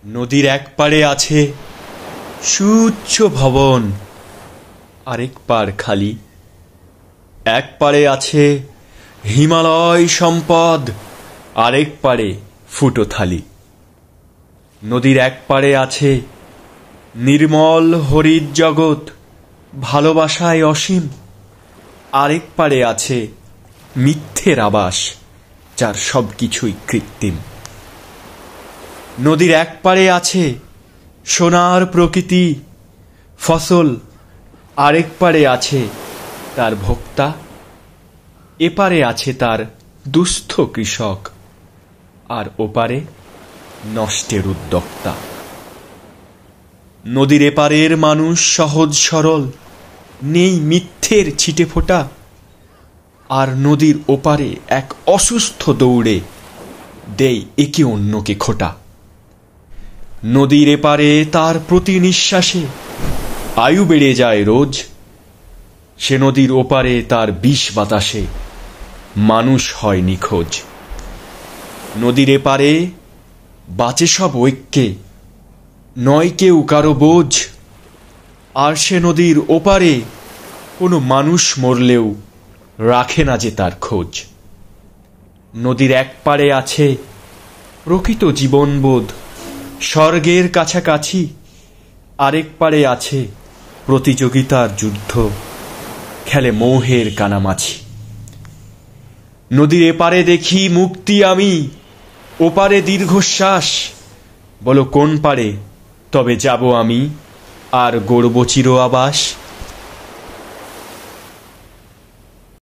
নদীর এক পাড়ে আছে সুউচ্চ ভবন, আরেক পাড় খালি। এক পাড়ে আছে হিমালয় সম্পদ, আরেক পাড়ে ফুটো থালি। নদীর এক পাড়ে আছে নির্মল হরিৎ জগৎ, ভালোবাসায় অসীম। আরেক পাড়ে আছে মিথ্যের আবাস, যার সবকিছুই কৃত্রিম। নদীর এক পাড়ে আছে সোনার প্রকৃতি, ফসল, আরেক পাড়ে আছে তার ভোক্তা। এপারে আছে তার দুস্থ কৃষক, আর ওপারে নষ্টের উদ্যোক্তা। নদীর এপারের মানুষ সহজ সরল, নেই মিথ্যের ছিটে ফোঁটা। আর নদীর ওপারে এক অসুস্থ দৌড়ে দেয় একে অন্যকে খোঁটা। নদীর এপারে তার প্রতি নিঃশ্বাসে আয়ু বেড়ে যায় রোজ, সে নদীর ওপারে তার বিষ বাতাসে মানুষ হয় নিখোঁজ। নদীর এপারে বাঁচে সব ঐক্যে, নয় কেউ কারো বোঝ। আর সে নদীর ওপারে কোনো মানুষ মরলেও রাখে না যে তার খোঁজ। নদীর এক পাড়ে আছে প্রকৃত জীবনবোধ, স্বর্গের কাছাকাছি। আরেক পাড়ে আছে প্রতিযোগিতার যুদ্ধ, খেলে মোহের কানামাছি। নদীর এপারে দেখি মুক্তি আমি, ওপারে দীর্ঘশ্বাস। বলো কোন পারে তবে যাব আমি, আর গড়ব চির আবাস।